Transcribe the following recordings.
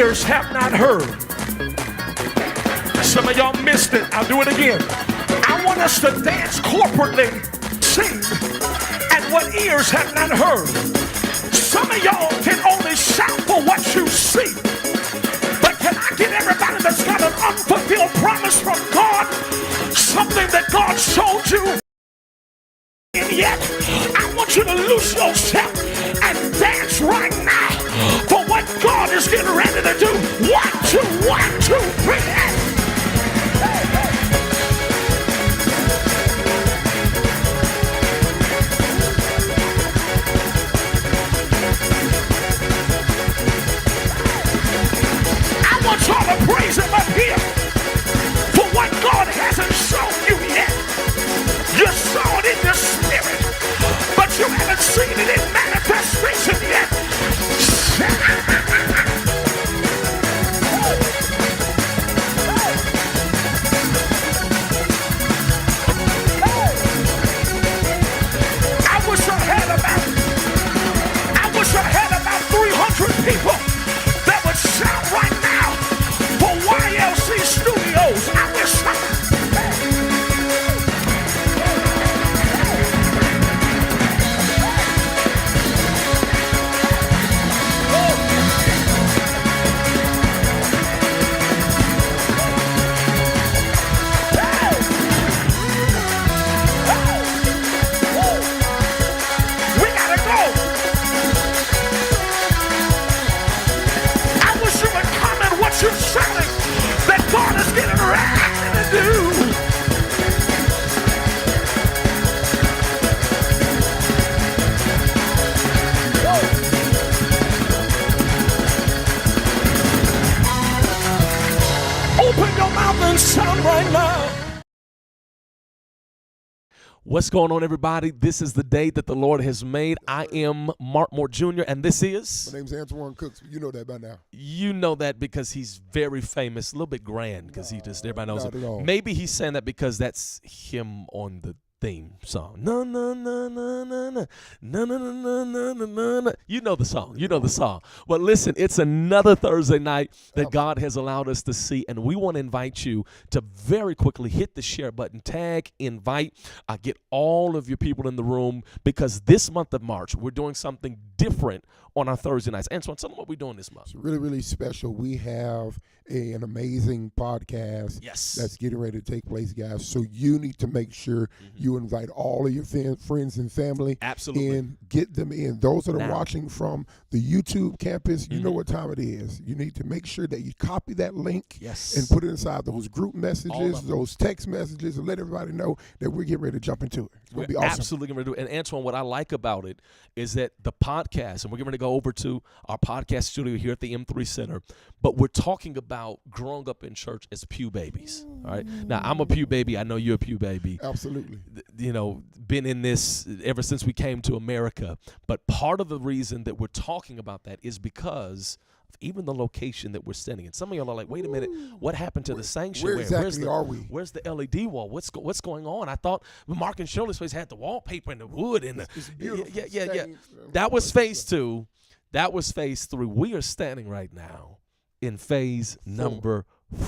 ears have not heard. Some of y'all missed it. I'll do it again. I want us to dance corporately, sing, and what ears have not heard. Some of y'all can only shout for what you see. But can I get everybody that's got an unfulfilled promise from God, something that God showed you? And yet, I want you to loose yourself and dance right now for what God is getting ready to do. 1, 2, 1, 2, 3, and I want y'all to praise him up here for what God hasn't shown you yet. You saw it in the spirit, but you haven't seen it in manifestation yet. I wish I had about 300 people that would shout right now for YLC Studios. I wish you're shouting that God is getting ready to do. Open your mouth and shout right now. What's going on, everybody? This is the day that the Lord has made. I am Mark Moore Jr., and this is... My name's Antoine Cooks. You know that by now. You know that because he's very famous, a little bit grand, because everybody knows not it. at all. Maybe he's saying that because that's him on the theme song. No, no, no, no, no, no, no, no, no, no, no, no, no. You know the song. You know the song. Well, listen, it's another Thursday night that God has allowed us to see, and we want to invite you to very quickly hit the share button, tag, invite, get all of your people in the room, because this month of March, we're doing something different on our Thursday nights. Antoine, tell them what we're doing this month. It's really, really special. We have an amazing podcast that's getting ready to take place, guys. So you need to make sure you invite all of your friends and family. Absolutely. And get them in. Those that are watching from the YouTube campus, you know what time it is. You need to make sure that you copy that link and put it inside those group messages, those text messages, and let everybody know that we're getting ready to jump into it. It's going to be awesome. Absolutely going to do it. And Antoine, what I like about it is that the podcast, and we're going to go over to our podcast studio here at the M3 Center, but we're talking about growing up in church as pew babies. All right. Now, I'm a pew baby. I know you're a pew baby. Absolutely. You know, been in this ever since we came to America. But part of the reason that we're talking about that is because of even the location that we're standing in. Some of y'all are like, wait a minute, what happened to the sanctuary? Where exactly are we? Where's the LED wall? What's going on? I thought Mark and Shirley's place had the wallpaper and the wood and it's beautiful. Yeah. That was phase 2. That was phase 3. We are standing right now in phase number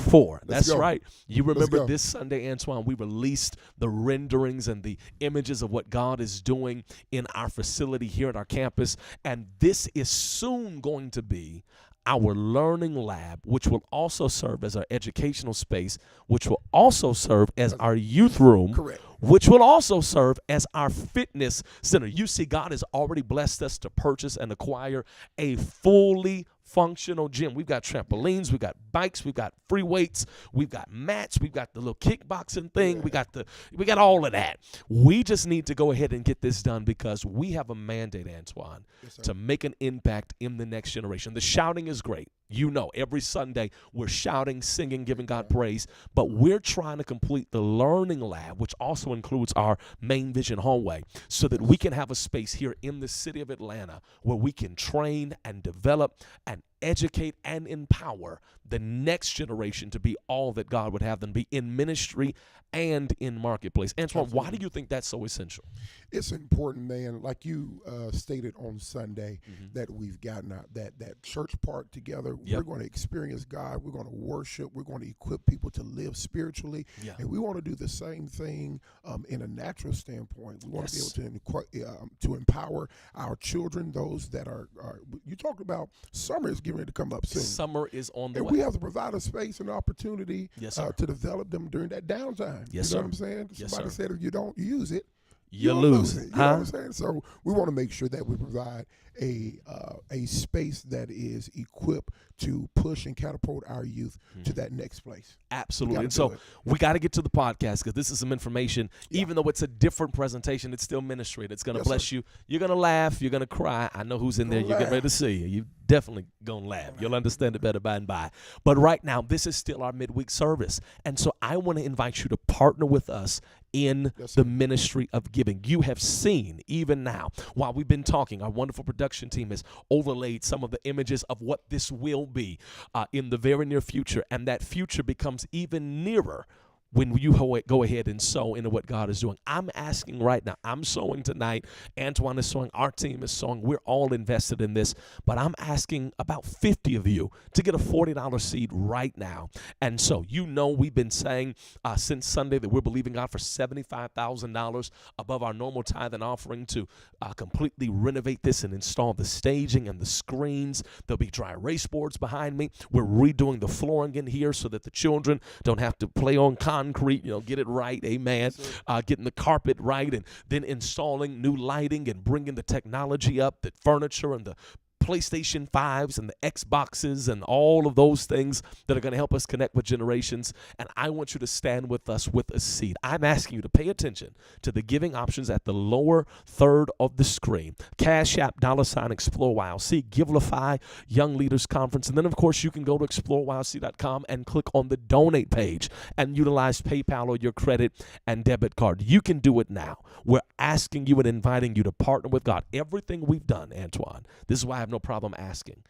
4. That's right. You remember this Sunday, Antoine, we released the renderings and the images of what God is doing in our facility here at our campus. And this is soon going to be our learning lab, which will also serve as our educational space, which will also serve as our youth room, which will also serve as our fitness center. You see, God has already blessed us to purchase and acquire a fully functional gym. We've got trampolines, we've got bikes, we've got free weights, we've got mats, we've got the little kickboxing thing, we got all of that. We just need to go ahead and get this done because we have a mandate, Antoine, to make an impact in the next generation. The shouting is great. You know, every Sunday we're shouting, singing, giving God praise, but we're trying to complete the learning lab, which also includes our main vision hallway, so that we can have a space here in the city of Atlanta where we can train and develop and educate and empower the next generation to be all that God would have them be in ministry and in marketplace. Antoine, why do you think that's so essential? It's important, man. Like you stated on Sunday, that we've gotten that church part together. Yep. We're going to experience God. We're going to worship. We're going to equip people to live spiritually. Yeah. And we want to do the same thing in a natural standpoint. We want to be able to empower our children, those that are you talked about summer is getting ready to come up soon. Summer is on the way. We have to provide a space and opportunity to develop them during that downtime. Yes, you know what I'm saying? Yes, Somebody said if you don't use it, you lose it. You know what I'm saying? So we want to make sure that we provide a space that is equipped to push and catapult our youth to that next place. Absolutely. And so we got to get to the podcast because this is some information. Even though it's a different presentation, it's still ministry. It's going to bless you. You're going to laugh. You're going to cry. I know who's in there. You're getting ready to see you. You definitely going to laugh. You'll understand it better by and by. But right now, this is still our midweek service. And so I want to invite you to partner with us in the ministry of giving. You have seen, even now, while we've been talking, our wonderful production team has overlaid some of the images of what this will be in the very near future, and that future becomes even nearer when you go ahead and sow into what God is doing. I'm asking right now. I'm sowing tonight. Antoine is sowing. Our team is sowing. We're all invested in this. But I'm asking about 50 of you to get a $40 seed right now. And so we've been saying since Sunday that we're believing God for $75,000 above our normal tithe and offering to completely renovate this and install the staging and the screens. There'll be dry erase boards behind me. We're redoing the flooring in here so that the children don't have to play on concrete, get it right, amen. Getting the carpet right, and then installing new lighting and bringing the technology up, the furniture and the PlayStation 5s and the Xboxes and all of those things that are going to help us connect with generations. And I want you to stand with us with a seed. I'm asking you to pay attention to the giving options at the lower third of the screen. Cash App, $ Explore YLC, Givelify, Young Leaders Conference. And then, of course, you can go to exploreylc.com and click on the donate page and utilize PayPal or your credit and debit card. You can do it now. We're asking you and inviting you to partner with God. Everything we've done, Antoine, this is why I have no problem asking.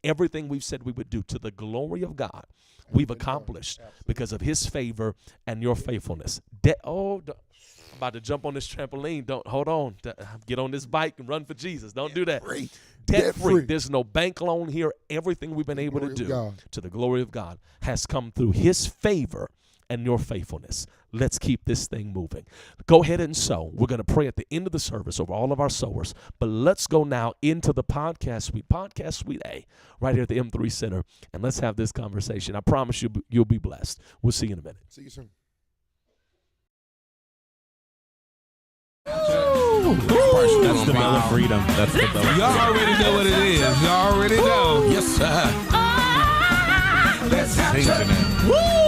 Everything we've said we would do to the glory of God, we've accomplished because of his favor and your faithfulness. I'm about to jump on this trampoline. Hold on. Get on this bike and run for Jesus. Don't do that. Debt free. There's no bank loan here. Everything we've been able to do to the glory of God has come through his favor and your faithfulness. Let's keep this thing moving. Go ahead and sow. We're going to pray at the end of the service over all of our sowers. But let's go now into the podcast suite A, right here at the M3 Center, and let's have this conversation. I promise you'll be blessed. We'll see you in a minute. See you soon. That's the Bell of Freedom. That's the Bell of Freedom. Y'all already know what it is. Y'all already know. Yes, sir. Let's change it. Woo!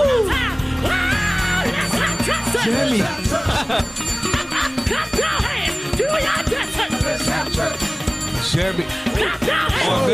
Jimmy. Clap your hands. Do your dance. Let's have church. Jeremy. On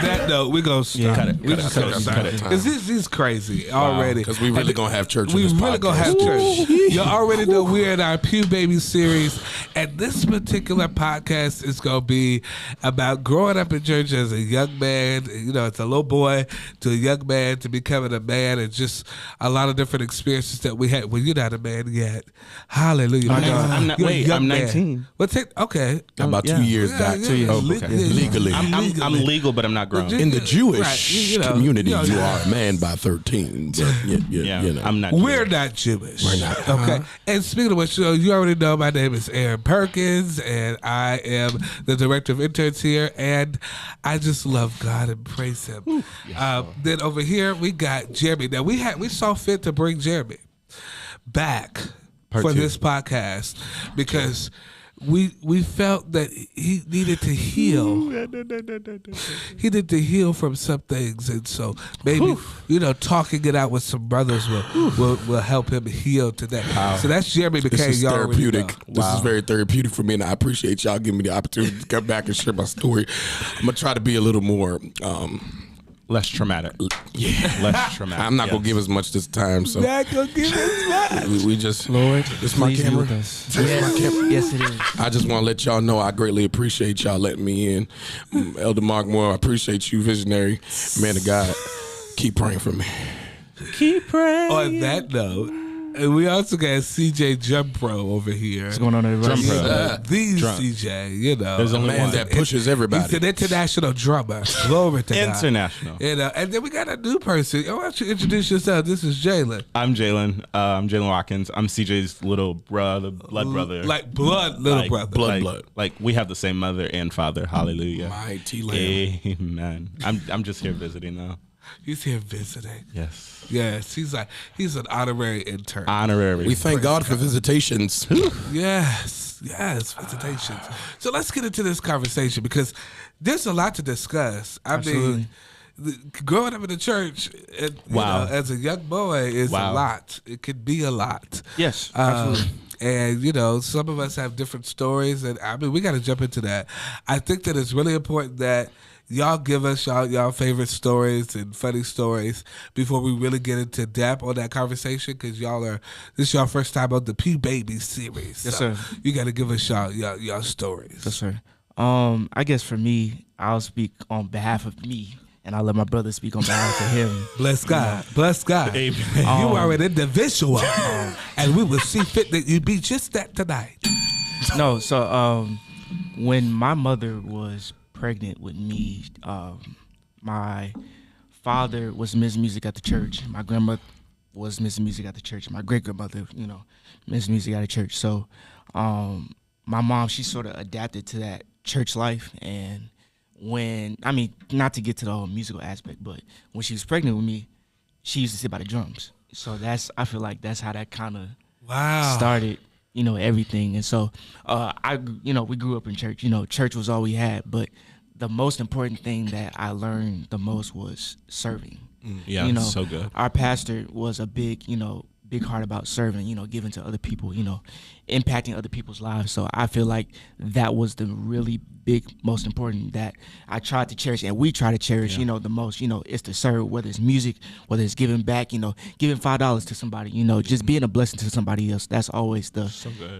that note, we're going to stop. Cut it. We're just going to stop. This is crazy already. Because we really going to have church We in this really podcast. going to have church. You already know we're in our Pew Baby series. And this particular podcast is going to be about growing up in church as a young man. It's a little boy to a young man to becoming a man, and just a lot of different experiences that we had. Well, you're not a man yet. Hallelujah. I'm not. Wait, I'm 19. What's it? Okay. About 2 years, Doc. 2 years. Okay. Legally. I'm legal, but I'm not grown. In the Jewish community, you are a man by 13. But I'm not. We're not Jewish. We're not. Okay. And speaking of which, you already know my name is Aaron Perkins, and I am the director of interns here, and I just love God and praise Him. Then over here we got Jeremy. Now we saw fit to bring Jeremy back for this podcast because we felt that he needed to heal. He needed to heal from some things, and so maybe talking it out with some brothers will help him heal to that. Wow. So that's Jeremy McCain. This is y'all therapeutic. This Wow. is very therapeutic for me, and I appreciate y'all giving me the opportunity to come back and share my story. I'm gonna try to be a little more Less traumatic. Yeah. Less traumatic. I'm not going to give as much this time. So Not gonna give us much. we just, Lord, this my please be camera. with us. This my camera. Yes, it is. I just want to let y'all know I greatly appreciate y'all letting me in. Elder Mark Moore, I appreciate you, visionary man of God. Keep praying for me. Keep praying. On that note, we also got CJ Jump Pro over here. What's going on, everybody? Drum pro. The Drum. CJ, you know. There's only Man one. that pushes everybody. He's an international drummer. Glory to God. International. You know, and then we got a new person. Why don't you introduce yourself? This is Jalen. I'm Jalen. I'm Jalen Watkins. I'm CJ's little brother, blood brother. Like blood, little Like brother. blood. Like we have the same mother and father. Hallelujah. Mighty Lamb. Amen. I'm just here visiting though. He's here visiting. Yes. Yes, he's an honorary intern. Honorary. We thank God for visitations. Yes, visitations. So let's get into this conversation because there's a lot to discuss. I mean, growing up in the church, you know, as a young boy is a lot. It could be a lot. Yes, absolutely. And, you know, some of us have different stories. And, I mean, we got to jump into that. I think that it's really important that y'all give us y'all favorite stories and funny stories before we really get into depth on that conversation because this is y'all first time on the P Baby series. Yes, so sir. You got to give us y'all stories. Yes, sir. I guess for me, I'll speak on behalf of me, and I'll let my brother speak on behalf of him. Bless God. Bless God. Amen. You are an individual, and we will see fit that you be just that tonight. No, so when my mother was pregnant with me, my father was missing music at the church. My grandmother was missing music at the church. My great grandmother, missing music at the church. So, my mom, she sort of adapted to that church life. And not to get to the whole musical aspect, but when she was pregnant with me, she used to sit by the drums. So I feel like that's how that kind of started. Everything. And so we grew up in church. Church was all we had, but the most important thing that I learned the most was serving. Yeah, so good. Our pastor was a big heart about serving, giving to other people, impacting other people's lives. So I feel like that was the really big, most important that I tried to cherish, and we try to cherish, the most, is to serve, whether it's music, whether it's giving back, giving $5 to somebody, just being a blessing to somebody else. That's always the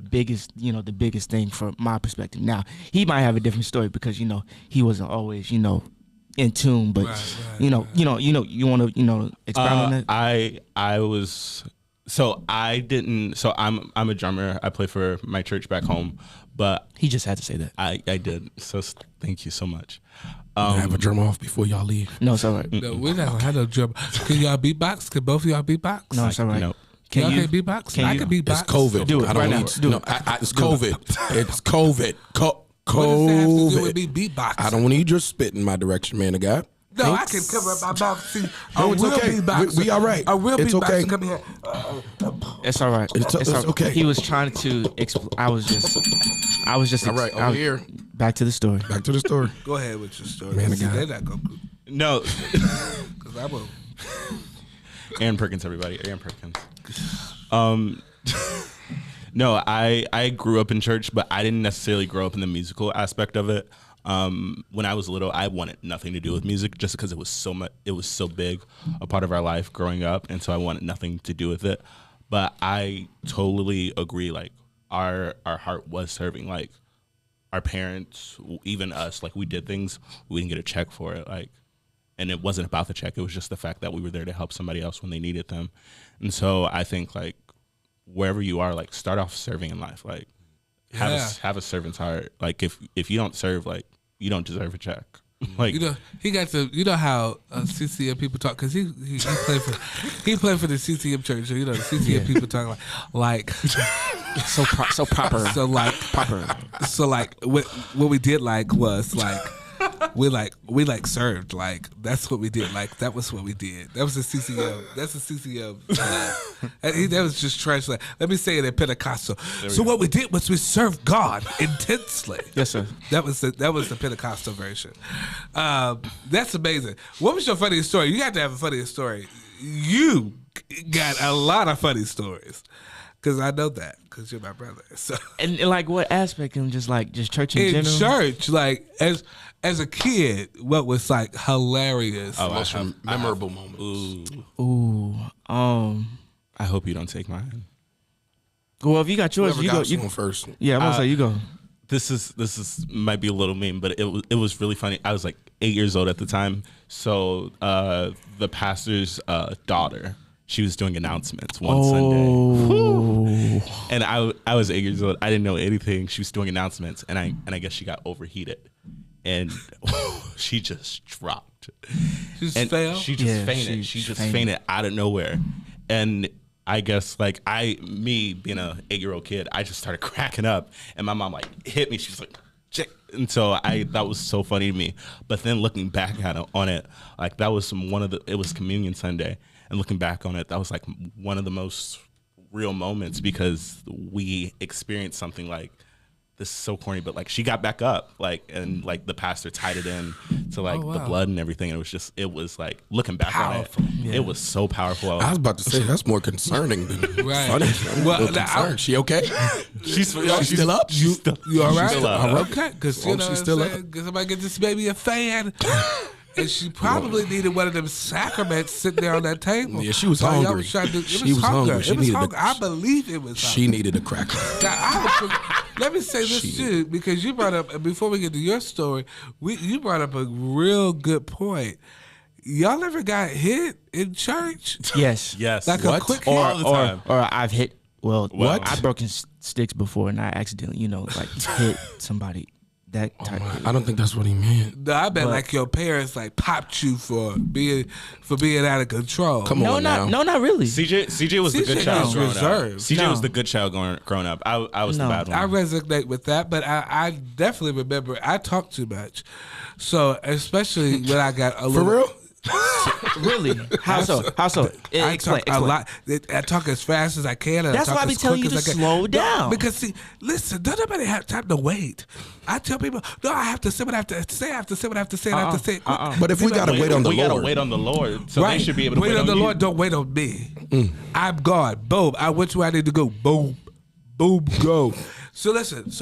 biggest, the biggest thing from my perspective. Now, he might have a different story because, he wasn't always, in tune, but you want to, expound on that? I'm a drummer. I play for my church back home, but He just had to say that. I did. So thank you so much. I have a drum off before y'all leave. No, it's all right. No, we're not gonna have no drum. Can y'all beatbox? Can both of y'all beatbox? No, it's all right. No. Y'all can't beatbox? I can beatbox. It's COVID. Do it I don't right need now. to. Do No, it. it's COVID. It's COVID. What does that have to do with COVID. me beatboxing? I don't need your spit in my direction, man of God. No, I can cover up my mouth. See, No, it's okay. We all right. A real It's beatboxer okay. come here. It's all right. It's okay. He was trying to. I was just. All right, over here. Back to the story. Back to the story. Go ahead with your story. Man of See, God. they're not gonna. No. Because I will. Aaron Perkins, everybody. Aaron Perkins. No, I grew up in church, but I didn't necessarily grow up in the musical aspect of it. When I was little, I wanted nothing to do with music just because it was so big a part of our life growing up, and so I wanted nothing to do with it. But I totally agree. Like our heart was serving. Like our parents, even us, like we did things, we didn't get a check for it. Like, and it wasn't about the check. It was just the fact that we were there to help somebody else when they needed them. And so I think like wherever you are, like start off serving in life. Like have a servant's heart. Like if you don't serve, like you don't deserve a check. Like he got to. You know how CCM people talk because he played for the CCM church. So, the CCM people talk like So proper. So like proper. So like what we did like was like we served, like that's what we did, like that was what we did. That was a CCM. That's a CCM. That was just trash. Like, let me say it in Pentecostal. So what we did was we served God intensely. Yes, sir. That was the Pentecostal version. That's amazing. What was your funniest story? You got to have a funniest story. You got a lot of funny stories. because I know that because you're my brother. So And like what aspect? And just church in in general. church, like as a kid, what was like hilarious? Most memorable moments. Ooh. I hope you don't take mine. Well, if you got yours, Whoever you got go. one first. Yeah, I'm gonna say you go. This is might be a little mean, but it was really funny. I was like 8 years old at the time, so the pastor's daughter, she was doing announcements one Sunday, and I was 8 years old. I didn't know anything. She was doing announcements, and I guess she got overheated, and she just dropped. She just fell? She just fainted. She just fainted out of nowhere, and I guess like me being a 8-year-old kid, I just started cracking up, and my mom like hit me. She was like, "Chick," and so that was so funny to me. But then looking back at on it, like that was it was Communion Sunday, and looking back on it, that was like one of the most real moments because we experienced something like. This is so corny, but like she got back up, like and like the pastor tied it in to like the blood and everything. And it was like looking back Powerful. on it, it was so powerful. I was about to say that's more concerning than Right. funny. Well, She okay? She's still up? You all right? still up. Okay, because Well, she's still up. Because somebody get this baby a fan. And she probably needed one of them sacraments sitting there on that table. Yeah, she was While y'all hungry. was trying to- She was hungry. She It was needed hunger. I believe it was She hunger. needed a cracker. Let me say this too, because you brought up before we get to your story, you brought up a real good point. Y'all ever got hit in church? Yes. Yes. Like a quick hit? All the time. Or I've hit. Well, What? I've broken sticks before, and I accidentally, hit somebody. That type. I don't think that's what he meant. No, I bet like your parents like popped you for being out of control. Come on now. Not really. CJ was the good CJ child was growing reserved. up. CJ No. was the good child growing up. I was the No. bad one. I resonate with that, but I definitely remember I talked too much. So especially when I got a little For real? Really? How so? I Explain. talk a lot. I talk as fast as I can. And That's I talk why I be as telling quick you as to I can. slow No, down. because see, listen, don't nobody have time to wait. I tell people, no, I have to say what I have to say. I have to say what I have to say. I have to say it quick. But if we gotta wait on the we gotta Lord, wait on the Lord, so Right. they should be able to wait on the you. Lord. Don't wait on me. I'm God. Boom. I went to where I need to go. Boom. Boom. Go. So listen. It's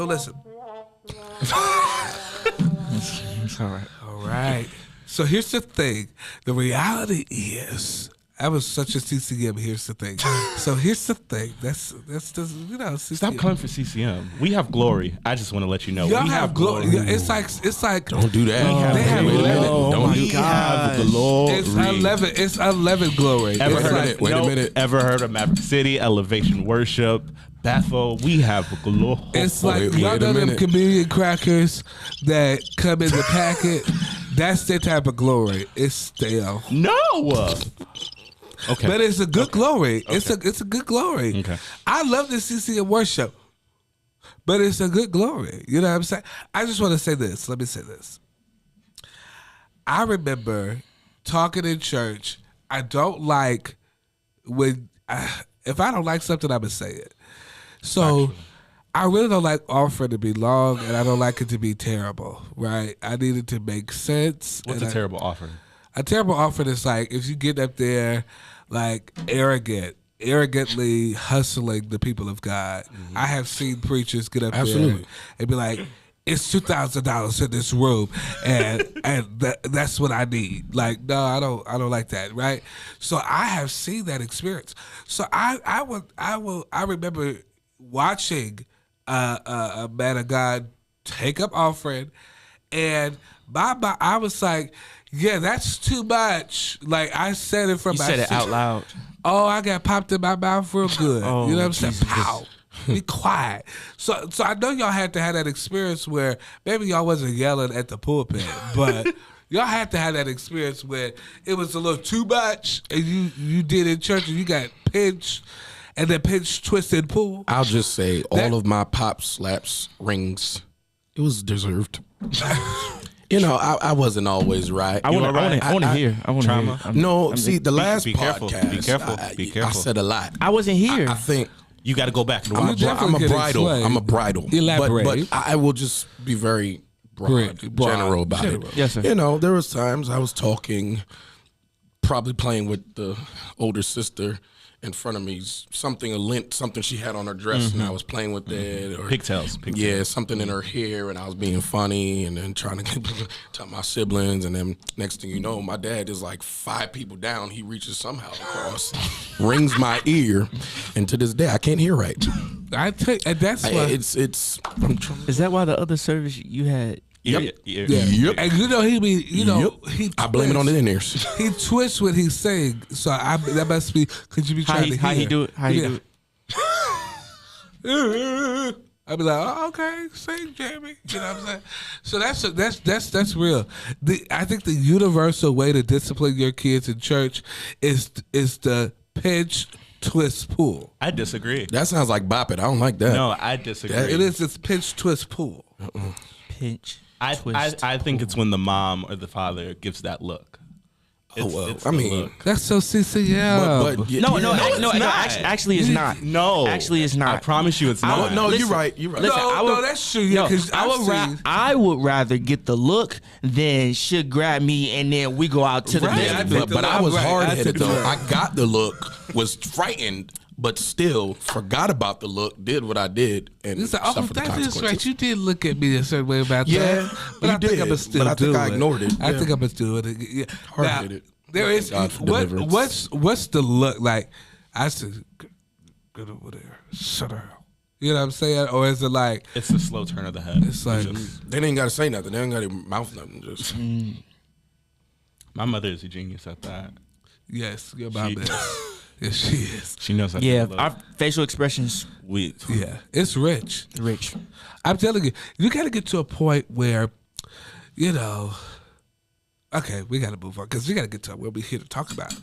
all right. All right. So here's the thing. The reality is, I was such a CCM. Here's the thing. So here's the thing. That's CCM. Stop calling for CCM. We have glory. I just want to let you know. Y'all we have glory. It's like. don't do that. They have Wait a minute. glory. Don't do have glory. It's 11 glory. Ever It's heard like, of, wait a no, minute. Ever heard of Maverick City, Elevation Worship, Bethel? We have glory. It's like Wait y'all a know them minute. communion crackers that come in the packet. That's their type of glory. It's stale. No. Okay. But it's a good glory. It's a good glory. Okay. I love the CCM worship, but it's a good glory. You know what I'm saying? I just want to say this. Let me say this. I remember talking in church. I don't like when if I don't like something, I'm gonna say it. So I really don't like offering to be long, and I don't like it to be terrible. Right? I need it to make sense. What's a terrible offer? A terrible offering is like if you get up there like arrogantly hustling the people of God. I have seen preachers get up there and be like, it's $2,000 in this room, and that's what I need. Like, no, I don't like that, right? So I have seen that experience. So I remember watching a man of God take up offering, and I was like, yeah, that's too much. Like I said it from You my said it seat. out loud. Oh, I got popped in my mouth real good. Oh, you know what I'm saying? Jesus. Pow. Be quiet. So I know y'all had to have that experience where maybe y'all wasn't yelling at the pulpit, but y'all had to have that experience where it was a little too much, and you did in church and you got pinched, and then pinched, twisted, pulled. I'll just say all of my pop slaps rings. It was deserved. You know, I wasn't always right. I want to hear. I want to Trauma. hear. No, see, the last be careful. podcast, Be careful. Be careful. I said a lot. I wasn't here. I think You got to go back and I'm watch. definitely a can bridle. explain. I'm a bridle. Elaborate. But I will just be very broad, general about it. Yes, sir. You know, there was times I was talking, probably playing with the older sister, in front of me, something a lint, something she had on her dress, and I was playing with it. Or, Pigtails. Yeah, something in her hair, and I was being funny, and then trying to tell my siblings, and then next thing you know, my dad is like 5 people down. He reaches somehow across, rings my ear, and to this day, I can't hear right. I take that's why it's. Is that why the other service you had? Yep. Yeah. And he be he. I blame it on the in-ears. He twists when he's saying. So that must be. Could you be trying to hear? How he do it? How he do it? I'd be like, oh, okay, sing, Jamie. You know what I'm saying? So that's real. I think the universal way to discipline your kids in church is the pinch, twist, pull. I disagree. That sounds like bop it. I don't like that. No, I disagree. It is. It's pinch, twist, pull. Pinch. I think it's when the mom or the father gives that look. It's I mean, look. That's so CCM. Actually, it's not. No, actually, it's not. I promise you, it's not. No, Listen, you're right. You're right. Listen, No, that's true. Yeah, because I would rather get the look than should grab me and then we go out to the Right. bed. But I was hard-headed, though. look. I got the look, was frightened, but still forgot about the look, did what I did, and It's like, oh, suffered the that is consequences. right. You did look at me a certain way about Yeah, that. But you I think did, I'm gonna still but I think do I it. ignored it. I Yeah. think I'm gonna do it. Yeah. Hard-headed. There is God for deliverance. what's the look like? I said, get over there, shut down. You know what I'm saying? Or is it like It's the slow turn of the head. it's like They didn't got to say nothing. They didn't got to mouth nothing. Just My mother is a genius at that. yes, you're my best. Yes, she is. She knows how Yeah, to look. our facial expressions Yeah, it's rich. rich. I'm telling you, you got to get to a point where, you know. Okay, we got to move on because we got to get to what we're here to talk about.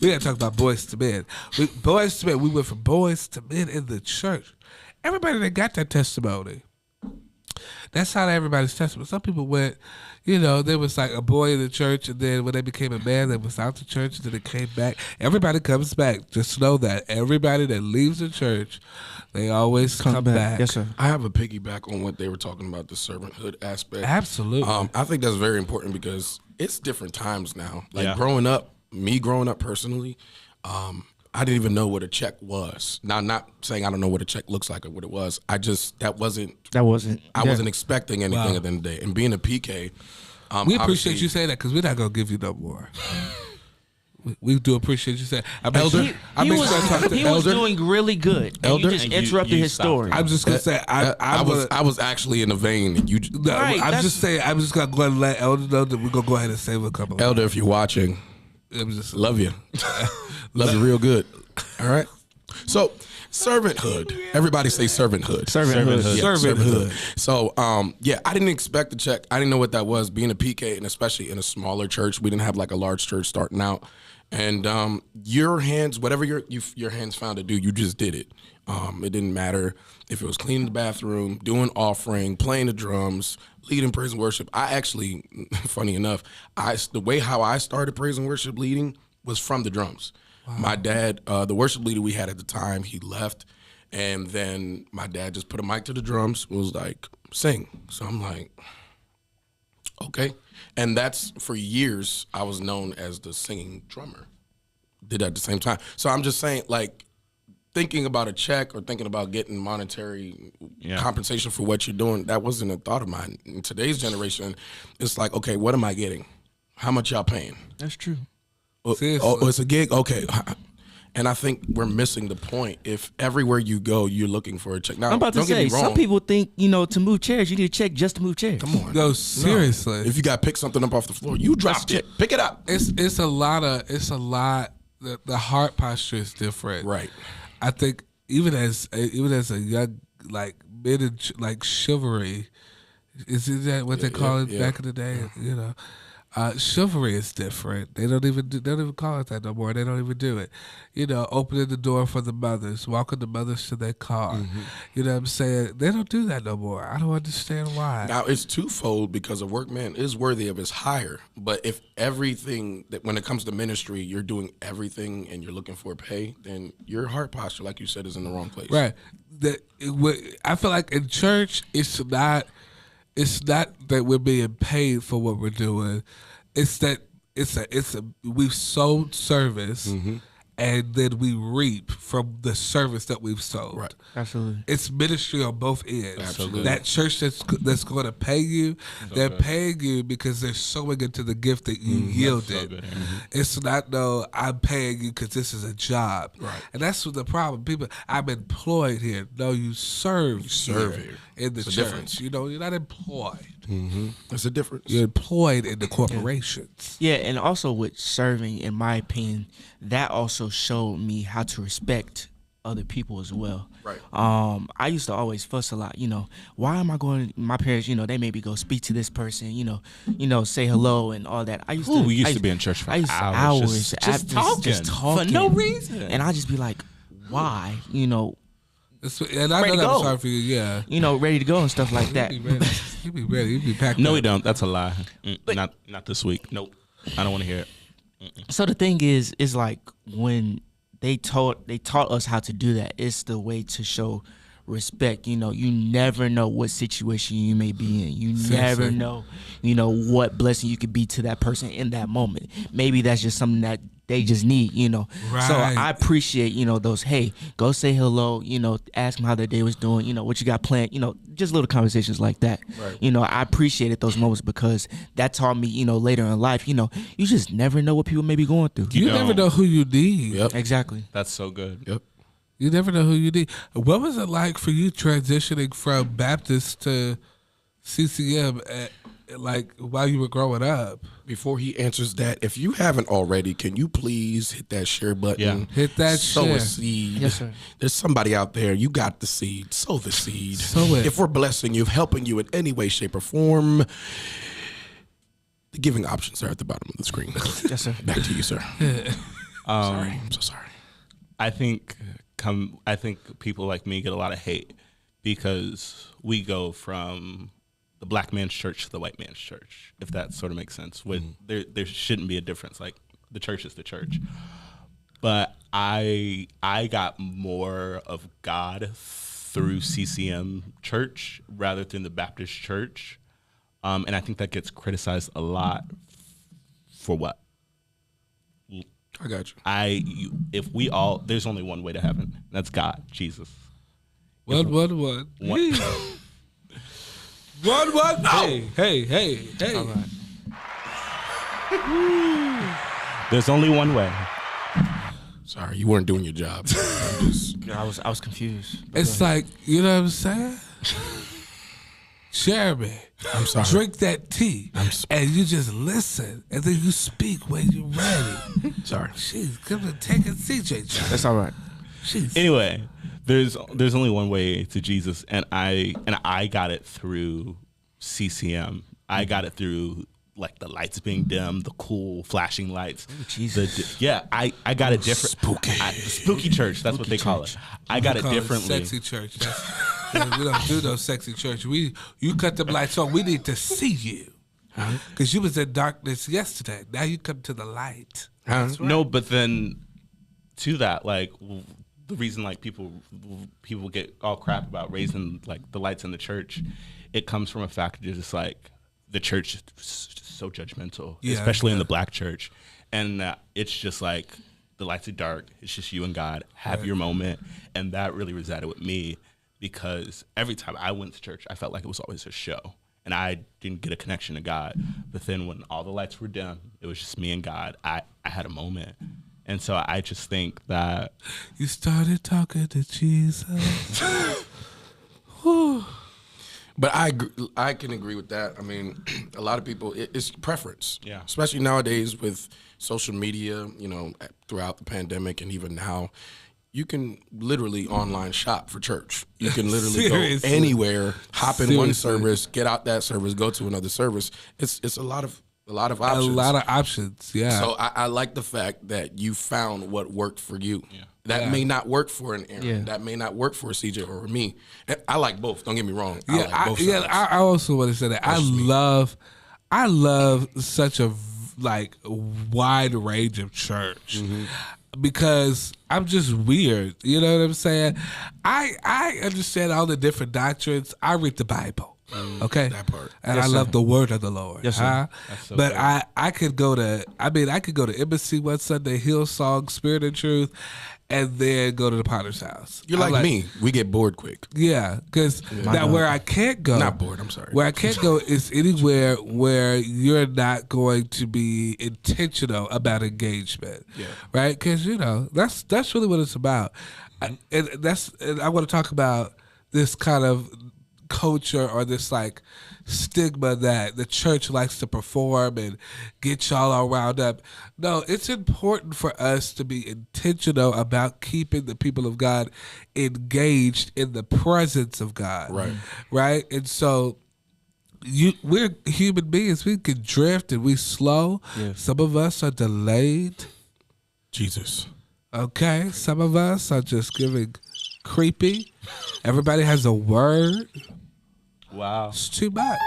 We got to talk about boys to men. Boys to men. We went from boys to men in the church. Everybody that got that testimony. That's not everybody's testimony. Some people went, you know, there was like a boy in the church, and then when they became a man, they was out the church, and then they came back. Everybody comes back. Just know that everybody that leaves the church, they always come back. Yes, sir. I have a piggyback on what they were talking about, the servanthood aspect. Absolutely. I think that's very important because it's different times now. Like Yeah. growing up personally, I didn't even know what a check was. Now, not saying I don't know what a check looks like or what it was. I wasn't expecting anything at the end of the day. And being a PK, we appreciate you saying that because we're not going to give you no more. We do appreciate you saying that. He was doing really good. And Elder? you just And interrupted you his stopped story. him. I'm just going to say, I was actually in the vein. And you, no, Right, I'm that's- just saying, I'm just going to go ahead and let Elder know that we're going to go ahead and save a couple. Elder, if you're watching, I'm just, love you. Love you real good. All right. So, servanthood. Everybody say servanthood. Servanthood. Yeah, Servanthood. So, I didn't expect the check. I didn't know what that was. Being a PK, and especially in a smaller church, we didn't have like a large church starting out. And your hands, whatever your hands found to do, you just did it. It didn't matter if it was cleaning the bathroom, doing offering, playing the drums, leading praise and worship. I actually, funny enough, the way how I started praise and worship leading was from the drums. Wow. My dad, the worship leader we had at the time, he left, and then my dad just put a mic to the drums, was like, sing. So I'm like, okay. And that's, for years, I was known as the singing drummer. Did that at the same time. So I'm just saying, like, thinking about a check or thinking about getting monetary compensation for what you're doing, that wasn't a thought of mine. In today's generation, it's like, okay, what am I getting? How much y'all paying? That's true. Oh, it's a gig? Okay. And I think we're missing the point. If everywhere you go, you're looking for a check. Now, I'm about to don't get say, me wrong. some people think, to move chairs, you need a check just to move chairs. Come on. no, seriously. If you got to pick something up off the floor, you dropped it. Pick it up. It's a lot. The heart posture is different. Right. I think even as a young, like mid, like chivalry, is that what they call it back in the day? Chivalry is different. They don't even call it that no more. They don't even do it. Opening the door for the mothers, walking the mothers to their car. Mm-hmm. You know what I'm saying? They don't do that no more. I don't understand why. Now, it's twofold because a workman is worthy of his hire. But if everything, that when it comes to ministry, you're doing everything and you're looking for pay, then your heart posture, like you said, is in the wrong place. Right. I feel like in church, it's not that we're being paid for what we're doing. It's that we've sold service, and then we reap from the service that we've sold. Right. Absolutely. It's ministry on both ends. Absolutely. That church that's going to pay you, they're paying you because they're sowing into the gift that you yielded. It's not, no, I'm paying you because this is a job. Right. And that's what the problem. People, I'm employed here. No, you serve here in the It's a church. difference. You know, you're not employed. There's a difference. You're employed in the corporations. Yeah, and also with serving, in my opinion, that also showed me how to respect other people as well. Right. I used to always fuss a lot. You know, why am I going? My parents, you know, they made me go speak to this person. You know, say hello and all that. We used to be in church for hours, just talking for no reason, and I just be like, why? You know. And I know that's hard for you, yeah. You know, ready to go and stuff like that. You be ready. You be packed. No, up. we don't. That's a lie. Not this week. Nope. I don't want to hear it. So the thing is like when they taught us how to do that, it's the way to show respect. You know, you never know what situation you may be in. You never know, you know, what blessing you could be to that person in that moment. Maybe that's just something that they just need, you know. Right. So I appreciate, you know, those, hey, go say hello, you know, ask them how their day was doing, you know, what you got planned, you know, just little conversations like that. Right. You know, I appreciated those moments because that taught me, you know, later in life, you know, you just never know what people may be going through. You never know who you need. Yep. Exactly. That's so good. Yep. You never know who you need. What was it like for you transitioning from Baptist to CCM like while you were growing up? Before he answers that, if you haven't already, can you please hit that share button? Yeah. Hit that Sow share. a seed. Yes, sir. There's somebody out there. You got the seed. Sow the seed. Sow it. If we're blessing you, helping you in any way, shape, or form, the giving options are at the bottom of the screen. Yes, sir. Back to you, sir. Sorry. I'm so sorry. I think people like me get a lot of hate because we go from the black man's church to the white man's church, if that sort of makes sense. There shouldn't be a difference. Like, the church is the church. But I got more of God through CCM church rather than the Baptist church. And I think that gets criticized a lot for what? I got you. There's only one way to heaven. That's God, Jesus. One. One. One. Hey. All right. There's only one way. Sorry, you weren't doing your job. I was confused. It's like, you know what I'm saying? Jeremy, I'm sorry. drink that tea, and you just listen, and then you speak when you're ready. Sorry. Jeez, come and take a seat, JJ. That's all right. Jeez. Anyway, there's only one way to Jesus, and I got it through CCM. I got it through like the lights being dim, the cool flashing lights. Jesus. I got it different. Spooky church. That's what they call it. I got it Call differently. Sexy church. We don't do no sexy church. You cut the lights on. We need to see you, because you was in darkness yesterday. Now you come to the light. No, but then to that, like, the reason like people get all crap about raising like the lights in the church, it comes from a fact that just like the church is so judgmental, especially in the black church, and it's just like the lights are dark. It's just you and God. Have your moment, and that really resided with me because every time I went to church, I felt like it was always a show, and I didn't get a connection to God. But then when all the lights were dim, it was just me and God. I had a moment. And so I just think that you started talking to Jesus. But I can agree with that. I mean, a lot of people, it's preference. Yeah. Especially nowadays with social media, you know, throughout the pandemic and even now, you can literally online shop for church. You can literally go anywhere, hop in one service, get out that service, go to another service. It's a lot of options. A lot of options, yeah. So I like the fact that you found what worked for you. Yeah. That may not work for an Aaron. Yeah. That may not work for a CJ or me. And I like both. Don't get me wrong. I also want to say that I love such a like wide range of church. Because I'm just weird. You know what I'm saying? I understand all the different doctrines. I read the Bible. Okay, that part. And Yes, I sir. love the word of the Lord. Yes, sir. Huh? so But good. I could go to Embassy one Sunday, Hillsong, Spirit and Truth, and then go to the Potter's House. You're I'm like me. We get bored quick. Yeah, because now where I can't go, Not bored. I'm sorry. where I can't go is anywhere where you're not going to be intentional about engagement. Yeah. Right? Because that's really what it's about. And I want to talk about this kind of culture or this like stigma that the church likes to perform and get y'all all wound up. No, it's important for us to be intentional about keeping the people of God engaged in the presence of God. Right? And so we're human beings. We can drift and we slow. Yes. Some of us are delayed. Jesus. Okay? Some of us are just giving creepy. Everybody has a word. Wow. It's too much.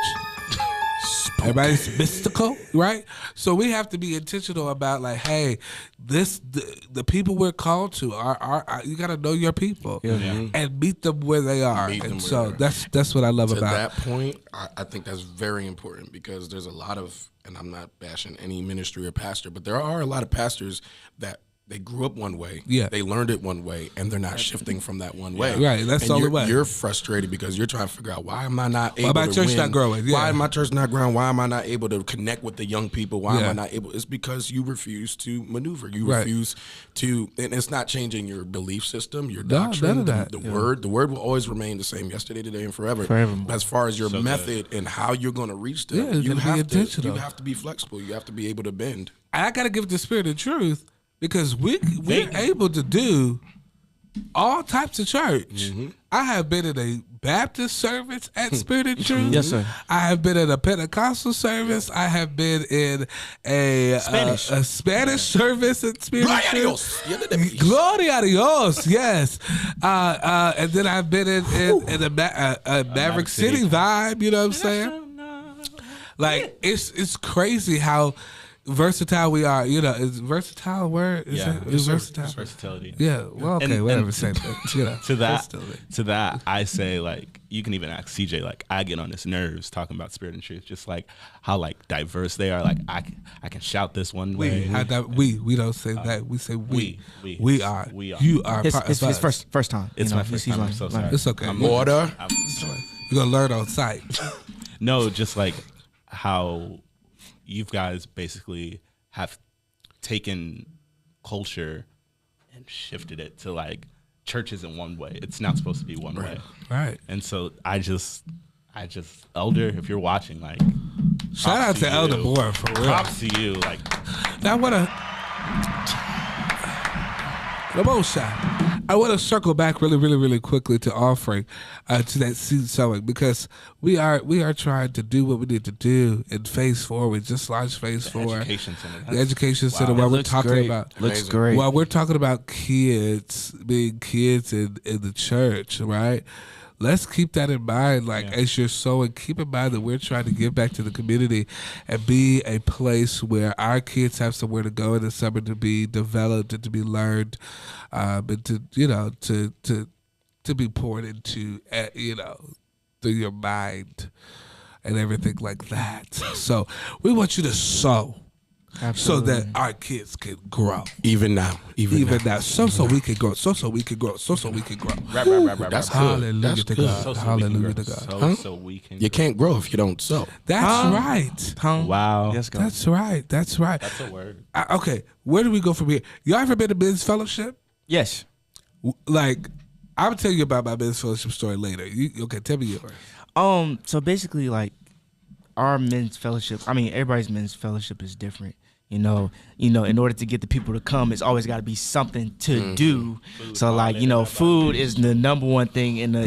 Everybody's mystical, right? So we have to be intentional about like, hey, the people we're called to are you got to know your people and meet them where they are. Meet them And where so they are. that's what I love To about that point, I think that's very important because there's a lot of, and I'm not bashing any ministry or pastor, but there are a lot of pastors that they grew up one way, they learned it one way, and they're not shifting from that one way. Right, that's and the only you're, way. You're frustrated because you're trying to figure out why am I not able my to church win? not growing? Yeah. Why my church not growing? Why am I not able to connect with the young people? Why am Yeah. I not able? It's because you refuse to maneuver. You Right. refuse to, and it's not changing your belief system, your No, doctrine, none of that. the word. The word will always remain the same yesterday, today, and forever. Forevermore. As far as your method and how you're going to reach them, Yeah, it's you gonna be have to. intentional. You have to be flexible. You have to be able to bend. I got to give the spirit of truth because we're able to do all types of church. I have been in a Baptist service at Spirit of Truth. Yes, sir. I have been in a Pentecostal service. I have been in a Spanish service at Spirit of Truth. Gloria a Dios, yes. And then I've been in a Maverick City vibe, you know what I'm saying? Like, it's crazy how versatile we are. Is versatile a word? Is versatile? It's versatility. Yeah. Well, okay, And- whatever. and Same thing. To that, I say like you can even ask CJ. Like I get on his nerves talking about Spirit and Truth, just like how like diverse they are. Like I can shout this one way. We don't say that. We say we. We are. We are. You are. His part of us. first time. It's you know, my first he's time. I'm learning, so learning. sorry. It's okay. Order. You're gonna learn on site. No, just like how you guys basically have taken culture and shifted it to like church isn't one way. It's not supposed to be one way. Right. And so I just Elder, if you're watching, like Shout out to Elder Boy for real. Props to you. Like I want to circle back really quickly to offering to that seed sowing because we are trying to do what we need to do in phase 4. We just launched phase 4. Education Center. The education center while we're talking great. about Looks great. while we're talking about kids being kids in the church, right? Let's keep that in mind. Like as you're sowing, keep in mind that we're trying to give back to the community and be a place where our kids have somewhere to go in the summer to be developed and to be learned, and to be poured into, through your mind and everything like that. So we want you to sow. Absolutely. So that our kids can grow. Even now. Even now. So we can grow. So we can grow. So we can grow. That's good. Hallelujah That's to good. God. Hallelujah to God. So we can. You can't grow if you don't sow. That's right. Wow. Yes, God. That's right. That's right. That's a word. Okay, where do we go from here? Y'all ever been to men's fellowship? Yes. Like, I'm gonna tell you about my men's fellowship story later. Okay, tell me yours. So basically, like, our men's fellowship, everybody's men's fellowship is different. In order to get the people to come, it's always got to be something to do. So like, food is the number one thing in the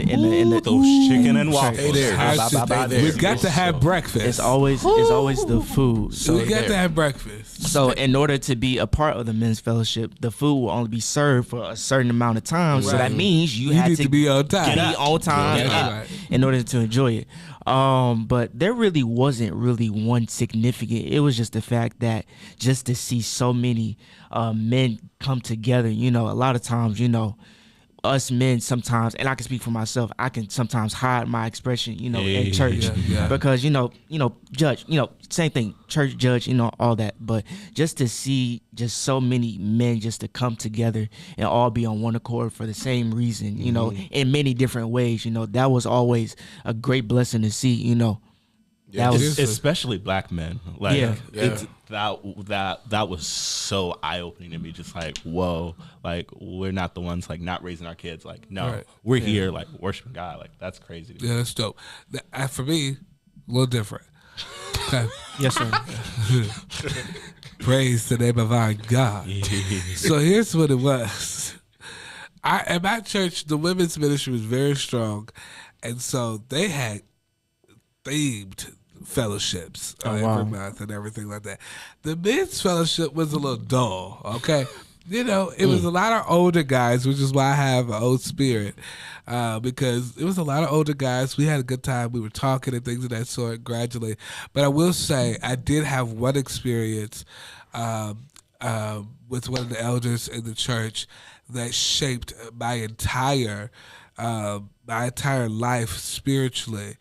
Those chicken and waffles. Stay there. We've got to have breakfast. It's always the food. So we got to have breakfast. So in order to be a part of the men's fellowship, the food will only be served for a certain amount of time. So that means you have need to be on time. Be on time Right. in order to enjoy it. But there really wasn't one significant. It was just the fact that just to see so many men come together, a lot of times, us men sometimes, and I can speak for myself, I can sometimes hide my expression, in church because, judge, same thing, church judge, all that. But just to see just so many men just to come together and all be on one accord for the same reason, in many different ways, that was always a great blessing to see, That was especially black men. It's that was so eye opening to me. Just like, whoa, like we're not the ones like not raising our kids. Like, no, we're here like worshiping God. Like that's crazy. Yeah, that's dope. For me, a little different. Okay. Yes, sir. Praise the name of our God. So here's what it was. At my church, the women's ministry was very strong, and so they had themed fellowships every month and everything like that. The men's fellowship was a little dull, okay? It was a lot of older guys, which is why I have an old spirit, because it was a lot of older guys. We had a good time. We were talking and things of that sort gradually. But I will say I did have one experience with one of the elders in the church that shaped my entire life spiritually.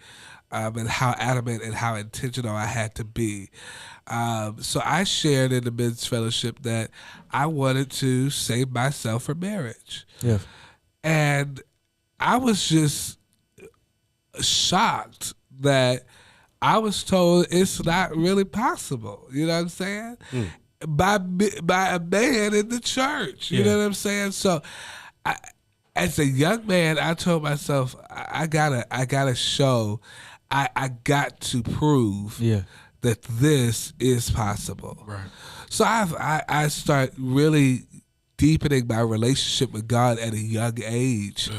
And how adamant and how intentional I had to be. So I shared in the men's fellowship that I wanted to save myself for marriage. Yeah. And I was just shocked that I was told it's not really possible. You know what I'm saying? By a man in the church. You know what I'm saying? So as a young man, I told myself, I gotta show, I got to prove that this is possible. Right. So I start really deepening my relationship with God at a young age.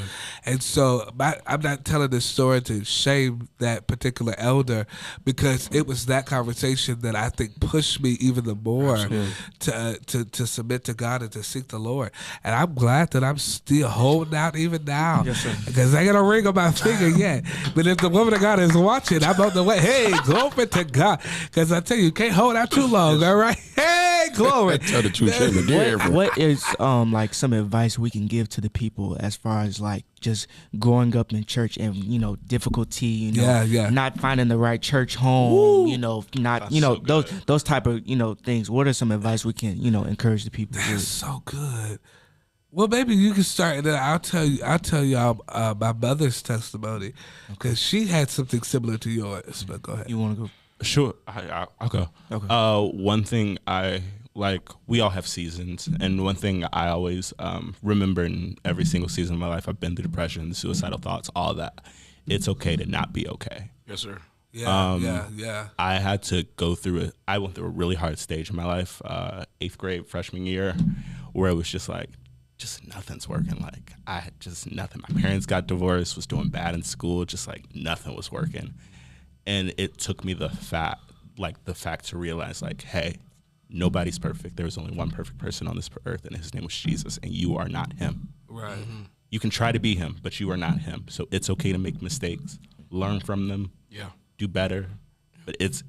And so I'm not telling this story to shame that particular elder, because it was that conversation that I think pushed me even the more to submit to God and to seek the Lord. And I'm glad that I'm still holding out even now, because I ain't got a ring on my finger yet. But if the woman of God is watching, I'm on the way. Hey, glory to God. Because I tell you can't hold out too long, all right? Hey, glory. Tell the truth. What is like some advice we can give to the people as far as like just growing up in church and difficulty, not finding the right church home, those type of things. What are some advice we can encourage the people? That's so good. Well, maybe you can start, and then I'll tell y'all my mother's testimony, because she had something similar to yours. But go ahead. You want to go? Sure, I'll go. Okay. One thing we all have seasons, and one thing I always remember in every single season of my life, I've been through depression, suicidal thoughts, all that. It's okay to not be okay. Yes, sir. Yeah. I had to go through it. I went through a really hard stage in my life, 8th grade, freshman year, where it was just like, just nothing's working. Like I had just nothing. My parents got divorced, was doing bad in school, just like nothing was working. And it took me the fact to realize, like, hey, nobody's perfect. There's only one perfect person on this earth, and his name was Jesus, and you are not him. Right. Mm-hmm. You can try to be him, but you are not him. So it's okay to make mistakes, learn from them, do better. But it's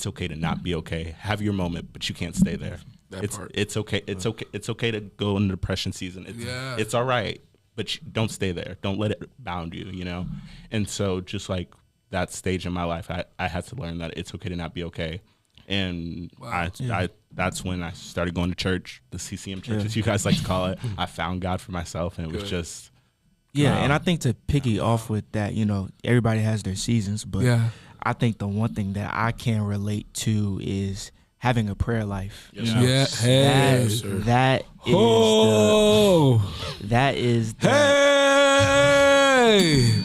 okay to not be okay. Have your moment, but you can't stay there. It's okay. It's okay to go into depression season. It's all right, but don't stay there. Don't let it bound you. And so just like that stage in my life, I had to learn that it's okay to not be okay. And that's when I started going to church, the CCM church, as you guys like to call it. I found God for myself, and it was just... and I think to piggy off with that, everybody has their seasons, but I think the one thing that I can relate to is having a prayer life. That is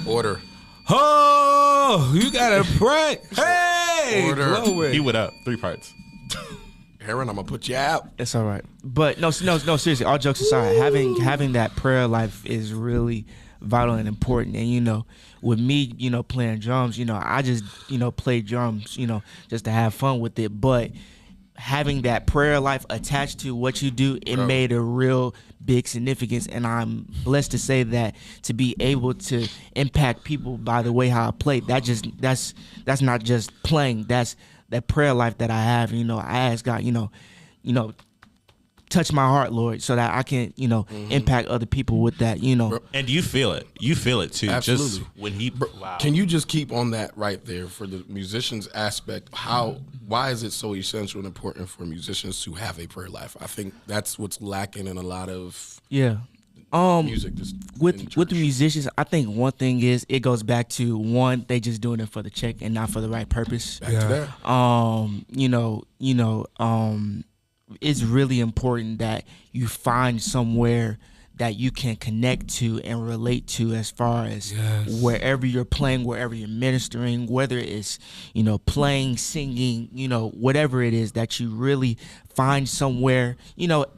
order. Oh, you gotta pray. Hey, order. He went up 3 parts. Aaron, I'm gonna put you out. It's all right, but no. Seriously, all jokes aside, having that prayer life is really vital and important. And with me, playing drums, I just play drums, just to have fun with it. But having that prayer life attached to what you do, it made a real big significance. And I'm blessed to say that to be able to impact people by the way how I play, that's not just playing. That's that prayer life that I have. I ask God, touch my heart, Lord, so that I can, impact other people with that, And you feel it. You feel it too. Absolutely. Just when he, wow. Can you just keep on that right there for the musicians aspect? Why is it so essential and important for musicians to have a prayer life? I think that's what's lacking in a lot of music. With the musicians, I think one thing is it goes back to one, they just doing it for the check and not for the right purpose. Back to that. It's really important that you find somewhere that you can connect to and relate to, as far as wherever you're playing, wherever you're ministering, whether it's, playing, singing, whatever it is, that you really find somewhere.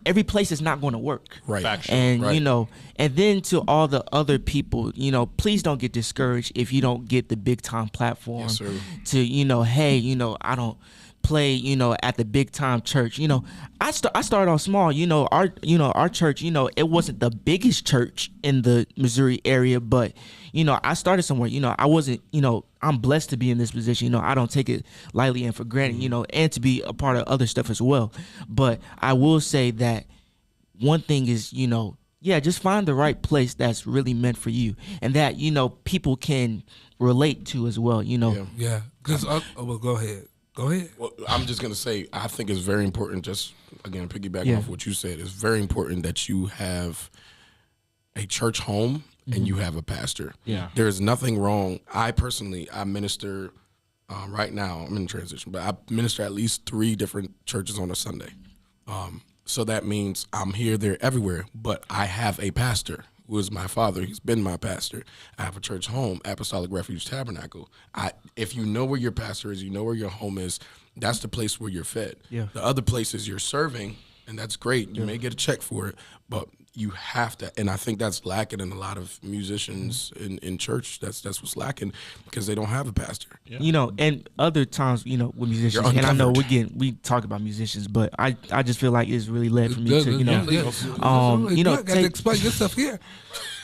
Every place is not going to work. Right. Factual. And, right. And then to all the other people, please don't get discouraged if you don't get the big time platform. Yes, sir. To, hey, I don't play, at the big time church. I started off small. Our church, it wasn't the biggest church in the Missouri area, but I started somewhere. I wasn't, I'm blessed to be in this position. I don't take it lightly and for granted, and to be a part of other stuff as well. But I will say that one thing is, just find the right place that's really meant for you, and that, people can relate to as well, Yeah. Because, well, go ahead. Go ahead. Well, I'm just going to say, I think it's very important, just, again, piggybacking off what you said, it's very important that you have a church home and you have a pastor. Yeah. There's nothing wrong. I minister, right now, I'm in transition, but I minister at least 3 different churches on a Sunday. So that means I'm here, there, everywhere, but I have a pastor who is my father. He's been my pastor. I have a church home, Apostolic Refuge Tabernacle. If you know where your pastor is, you know where your home is, that's the place where you're fed. Yeah. The other places you're serving, and that's great. You may get a check for it, but you have to, and I think that's lacking in a lot of musicians in church. That's what's lacking, because they don't have a pastor. Yeah. And other times, with musicians, and I know we talk about musicians, but I just feel like it's really led for me to, you don't got to explain yourself here.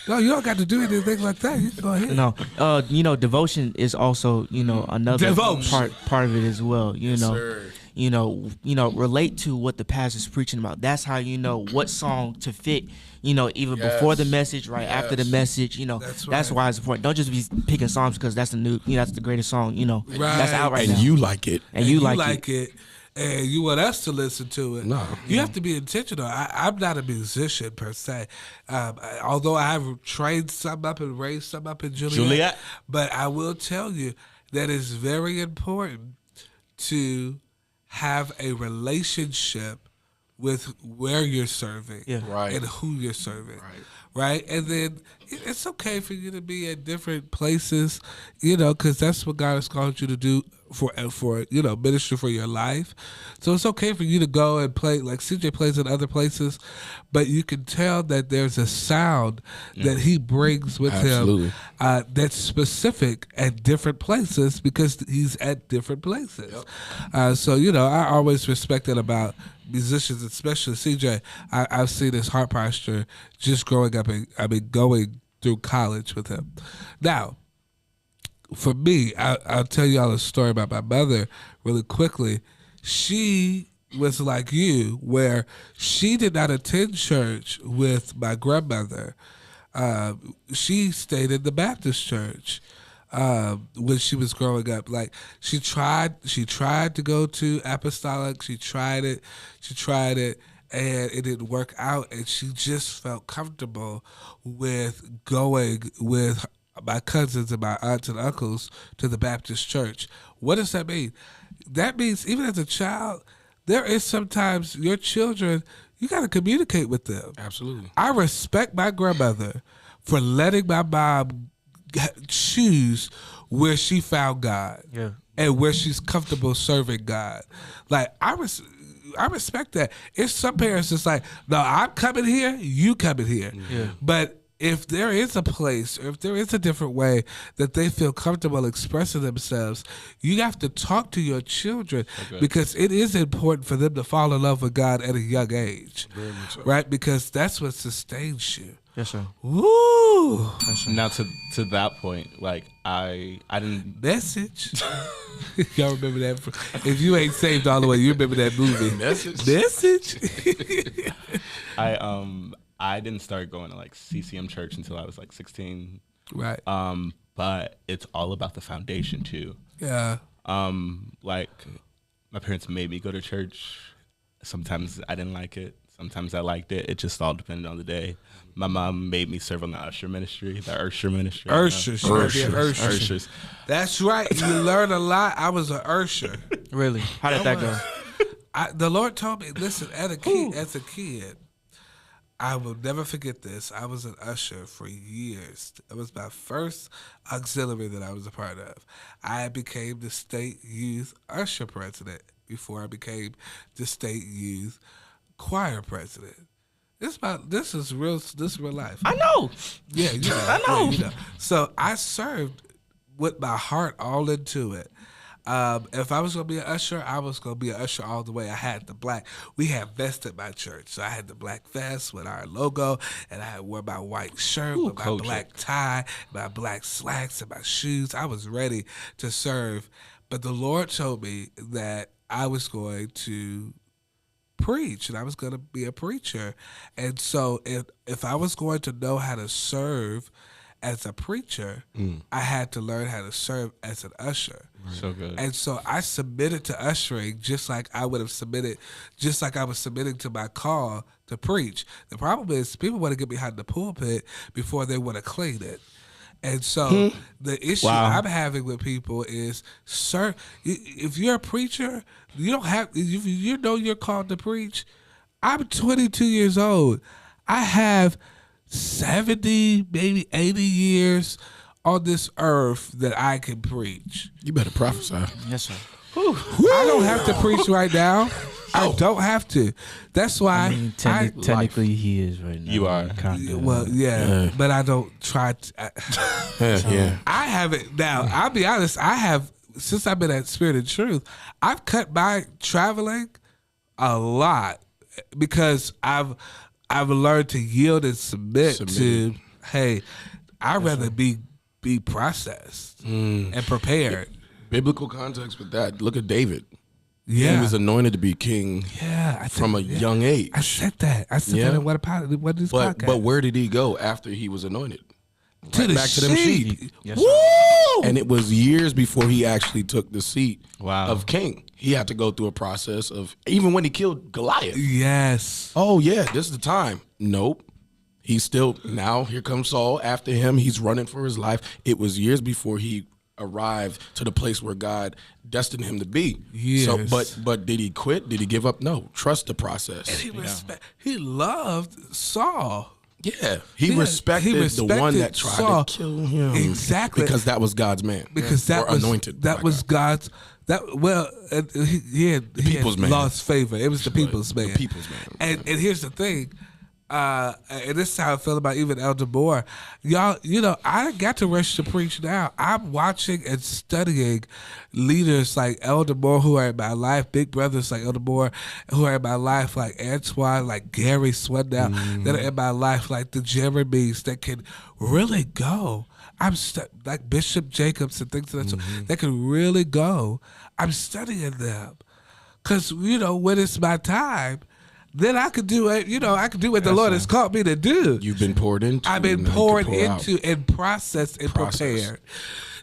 No, you don't got to do anything like that. You can go ahead. No, devotion is also, another part of it as well. Yes, sir. Relate to what the pastor's preaching about. That's how you know what song to fit, even before the message, right after the message, that's why it's important. Don't just be picking songs because that's that's the greatest song, that's out right now. And you like it. And you like it. And you want us to listen to it. No. You have to be intentional. I'm not a musician per se. Although I have trained some up and raised some up in Juliet. But I will tell you that it's very important to have a relationship with where you're serving and who you're serving. Right? And then it's okay for you to be at different places, because that's what God has called you to do for ministry for your life. So it's okay for you to go and play, like CJ plays in other places, but you can tell that there's a sound that he brings with him that's specific at different places because he's at different places. So, I always respect that about musicians, especially CJ. I've seen his heart posture just growing up and going through college with him. Now, for me, I'll tell y'all a story about my mother really quickly. She was like you, where she did not attend church with my grandmother. She stayed in the Baptist church when she was growing up. Like she tried to go to apostolic. She tried it, and it didn't work out. And she just felt comfortable with going with my cousins and my aunts and uncles to the Baptist church. What does that mean? That means even as a child, there is sometimes your children, you got to communicate with them. Absolutely. I respect my grandmother for letting my mom choose where she found God and where she's comfortable serving God. Like, I respect that. If some parents just like, no, I'm coming here, you coming here. Yeah. But if there is a place, or if there is a different way that they feel comfortable expressing themselves, you have to talk to your children because it is important for them to fall in love with God at a young age, right? Because that's what sustains you. Yes, sir. Woo! Yes, sir. Now to that point, like I didn't. Message. Y'all remember that? If you ain't saved all the way, you remember that movie. Message. I didn't start going to like CCM church until I was like 16. Right. But it's all about the foundation too. Yeah. Like my parents made me go to church. Sometimes I didn't like it. Sometimes I liked it. It just all depended on the day. My mom made me serve on the usher ministry, the Ursher ministry. Urshers. That's right. You learn a lot. I was an Ursher. Really? How did that go? The Lord told me, listen, as a kid, I will never forget this. I was an usher for years. It was my first auxiliary that I was a part of. I became the state youth usher president before I became the state youth choir president. This is real life. I know. Yeah, you know. I know. Yeah, you know. So I served with my heart all into it. If I was gonna be an usher, I was gonna be an usher all the way. I had the black. We had vests at my church, so I had the black vest with our logo, and I wore my white shirt with my black tie, my black slacks, and my shoes. I was ready to serve, but the Lord told me that I was going to preach, and I was going to be a preacher. And so if I was going to know how to serve as a preacher, I had to learn how to serve as an usher. Right. So good. And so I submitted to ushering just like I would have submitted, just like I was submitting to my call to preach. The problem is people want to get behind the pulpit before they want to clean it. And so the issue I'm having with people is, sir, if you're a preacher, you don't have, if you know you're called to preach. I'm 22 years old. I have 70, maybe 80 years on this earth that I can preach. You better prophesy. Yes, sir. I don't have to preach right now. I don't have to. That's why. I mean, technically, he is right now. You are. Well, yeah, but I don't try to. Yeah. I haven't. Now, I'll be honest. I have, since I've been at Spirit and Truth, I've cut my traveling a lot because I've learned to yield and submit to, hey, I'd rather be processed and prepared. Biblical context with that. Look at David. Yeah. He was anointed to be king from a young age. I said that. I said that in what is podcast. But where did he go after he was anointed? To the back to them sheep. Yes, Woo! And it was years before he actually took the seat Wow. of king. He had to go through a process of, even when he killed Goliath. Yes. Oh, yeah, this is the time. Nope. He's still, now here comes Saul after him. He's running for his life. It was years before he arrived to the place where God destined him to be. Yes. So, but did he quit? Did he give up? No. Trust the process. And he loved Saul. Yeah, he respected the one that tried Saul. to kill him. Exactly, because that was God's man. Because that was anointed. That was God's. He had man. lost favor. It was the people's man. The people's man. And here's the thing. And this is how I feel about even Elder Moore. Y'all, I got to rush to preach now. I'm watching and studying leaders like Elder Moore who are in my life, big brothers like Elder Moore who are in my life, like Antoine, like Gary Swindown, that are in my life, like the Jeremys that can really go. Like Bishop Jacobs and things like that, that can really go. I'm studying them. Because, when it's my time, then I could do it. I could do what the Lord has called me to do. You've been poured into. I've been poured into and processed and prepared.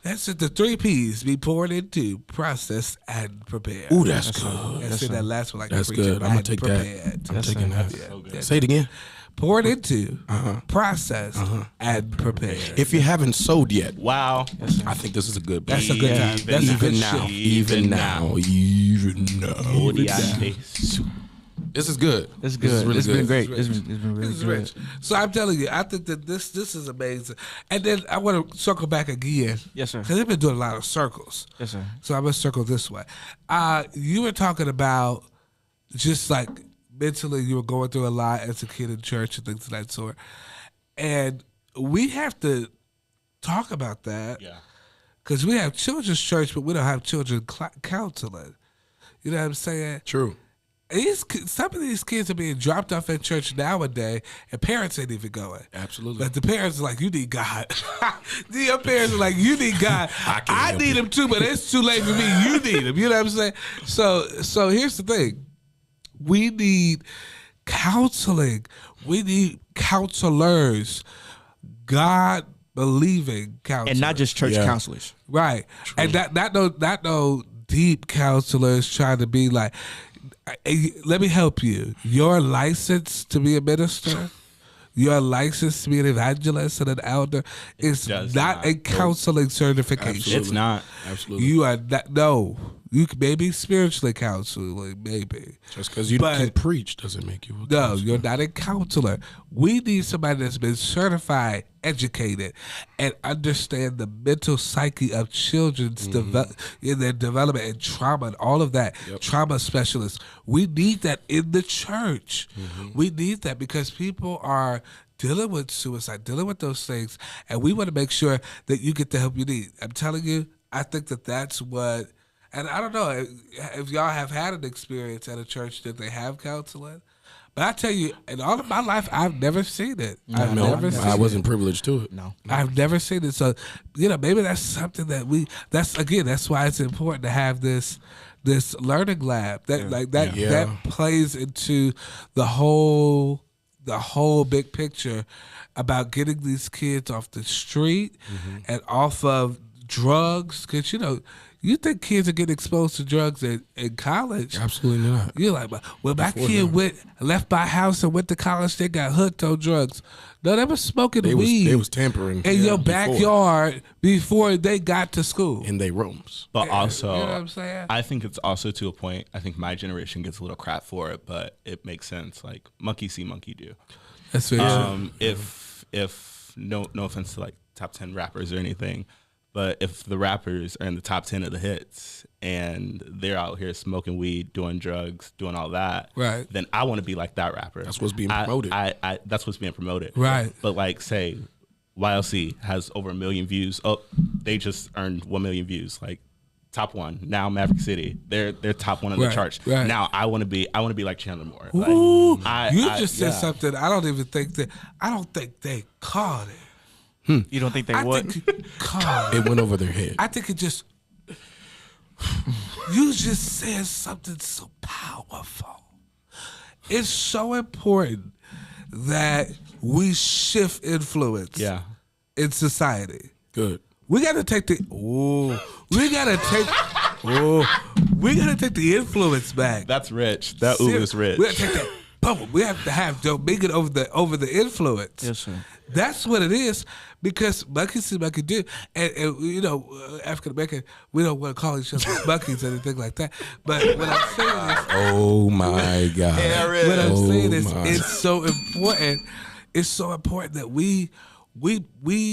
That's it. The 3 P's: be poured into, processed, and prepared. Ooh, that's good. That's it. That last one, like that's the preacher. good. I'm gonna take that. I'm taking that. Yeah. Say it again. Poured into, processed, and prepared. If you haven't sowed yet, wow, I think this is a good. That's a good time. That's a good now. shift. Even now. This is good. It's good. This is really it's good. been great. It's been really good. Rich. So I'm telling you, I think that this is amazing. And then I want to circle back again. Yes, sir. Because they've been doing a lot of circles. Yes, sir. So I'm going to circle this way. You were talking about just like mentally you were going through a lot as a kid in church and things of that sort. And we have to talk about that. Yeah. Because we have children's church, but we don't have children's counseling. You know what I'm saying? True. Some of these kids are being dropped off at church nowadays, and parents ain't even going. Absolutely. But the parents are like, you need God. Your parents are like, you need God. I need him too, but it's too late for me. You need him. You know what I'm saying? So here's the thing. We need counseling. We need counselors. God-believing counselors. And not just church counselors. Right. True. And not no deep counselors trying to be like, hey, let me help you. Your license to be a minister, your license to be an evangelist and an elder is not a counseling certification. Absolutely. It's not. Absolutely. You are not. No. You can maybe spiritually counseling, maybe. Just because you can preach doesn't make you a counselor. No, you're not a counselor. We need somebody that's been certified, educated, and understand the mental psyche of children's in their development and trauma and all of that. Yep. Trauma specialists. We need that in the church. We need that because people are dealing with suicide, dealing with those things, and we want to make sure that you get the help you need. I'm telling you, I think that's what. And I don't know if y'all have had an experience at a church that they have counseling, but I tell you, in all of my life, I've never seen it. I wasn't privileged to it. No, I've never seen it. So, maybe that's something that that's why it's important to have this learning lab that plays into the whole big picture about getting these kids off the street and off of drugs, because you think kids are getting exposed to drugs in college? Absolutely not. You're like, well, my kid left my house and went to college. They got hooked on drugs. No, they were smoking weed. They was tampering in your backyard before they got to school. In their rooms. But also, you know what I'm saying? I think it's also to a point. I think my generation gets a little crap for it, but it makes sense. Like monkey see, monkey do. That's very true. If no offense to like top 10 rappers or anything. But if the rappers are in the top 10 of the hits and they're out here smoking weed, doing drugs, doing all that, right, then I want to be like that rapper. That's what's being promoted. That's what's being promoted. Right. But like, say, YLC has over 1 million views. Oh, they just earned 1 million views. Like top one. Now Maverick City, they're top one on the charts. Right. Now I want to be like Chandler Moore. Ooh, like, you just said something. I don't think they caught it. You don't think they would? It went over their head. I think it just. You just said something so powerful. It's so important that we shift influence. In society. Good. We gotta take the influence back. That's rich. That is rich. We gotta take that. We have to have dominion over the influence. Yes, sir. That's what it is, because monkeys see monkey do, and African American, we don't want to call each other monkeys or anything like that. But what I'm saying is, oh my God, what I'm saying is, it's so important. It's so important that we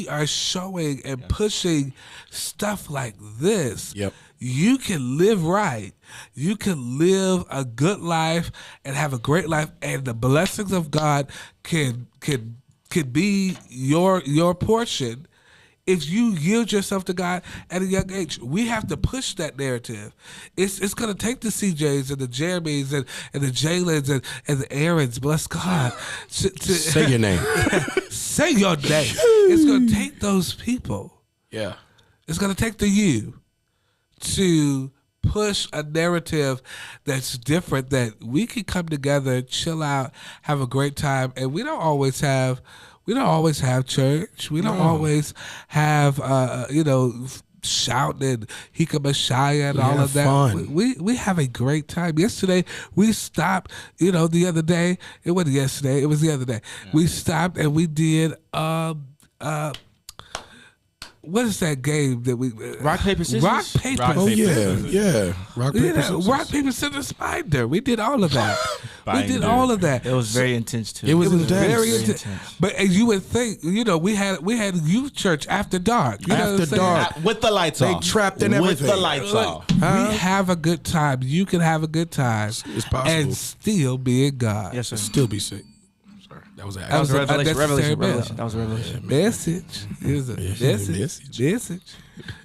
are showing and pushing stuff like this. Yep. You can live right. You can live a good life and have a great life, and the blessings of God can be your portion if you yield yourself to God at a young age. We have to push that narrative. It's going to take the CJs and the Jeremys and the Jalens and the Aarons, bless God. Say your name. Say your name. It's going to take those people. Yeah. It's going to take the you to push a narrative that's different, that we can come together, chill out, have a great time. And we don't always have church. We don't always have shouting and Hikamashaya and all of that. Fun. We have a great time. Yesterday we stopped, the other day. It wasn't yesterday, it was the other day. We stopped and we did what is that game that we rock paper scissors? Rock paper. Scissors. Yeah. Rock paper scissors. Rock paper scissors spider. We did all of that. We did all of that. It was very intense too. It was very intense. But as you would think, we had youth church after dark. After dark with the lights off. They trapped in everything. With the lights off. We have a good time. You can have a good time. It's possible. And still be in God. Yes, sir. Still be sick. That was a revelation. That was a revelation. Message. It was a message.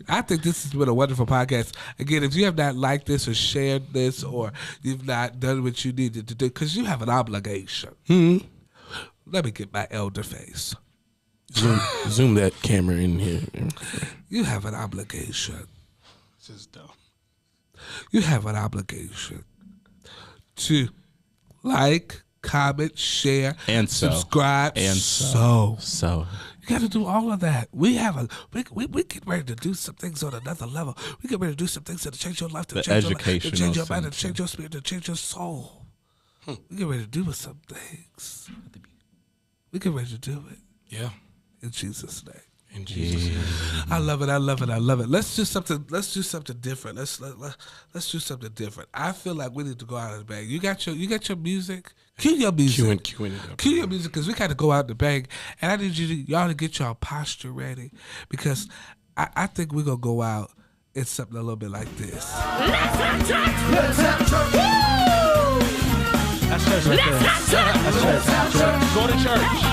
I think this has been a wonderful podcast. Again, if you have not liked this or shared this, or you've not done what you needed to do, because you have an obligation. Let me get my elder face. Zoom that camera in here. You have an obligation. This is dumb. You have an obligation to like, comment, share, and subscribe, and so. You got to do all of that. We get ready to do some things on another level. We get ready to do some things to change your life, to change your life, to change your mind, to change your spirit, to change your soul. We get ready to do some things. We get ready to do it. Yeah. In Jesus' name. In Jesus' name. I love it. I love it. I love it. Let's do something. Let's do something different. Let's do something different. I feel like we need to go out of the bag. You got your music. Cue your music. Cue it up. Cue your music, because we got to go out the bag. And I need y'all to get y'all posture ready, because I think we're gonna go out in something a little bit like this. Let's have church. Let's have church. Woo! That's church right there. That's church. Go to church.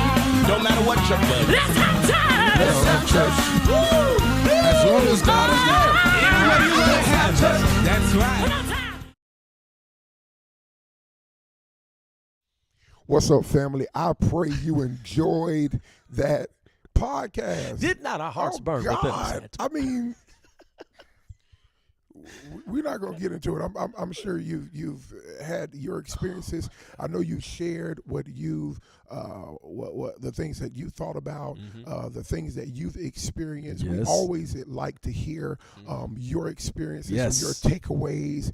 Don't matter what church. Let's have church. Let's have church. Woo! As long as God is there. Let's have church. That's right. One more time. What's up, family? I pray you enjoyed that podcast. Did not our hearts burn within us? God. I mean, we're not going to get into it. I'm sure you've had your experiences. I know you shared what you've what the things that you thought about, the things that you've experienced. Yes. We always like to hear your experiences, and your takeaways.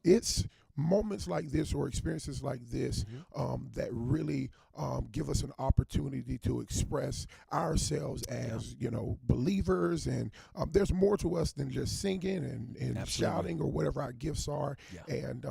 It's moments like this or experiences like this that really give us an opportunity to express ourselves as believers, and there's more to us than just singing and shouting or whatever our gifts are. And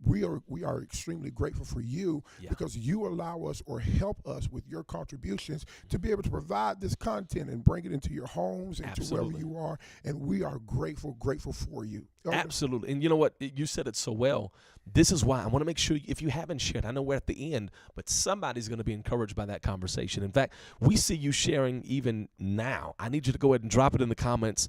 we are extremely grateful for you because you allow us or help us with your contributions to be able to provide this content and bring it into your homes and to wherever you are, and we are grateful for you. Absolutely. And you know what? You said it so well. This is why I want to make sure, if you haven't shared, I know we're at the end, but somebody's going to be encouraged by that conversation. In fact, we see you sharing even now. I need you to go ahead and drop it in the comments,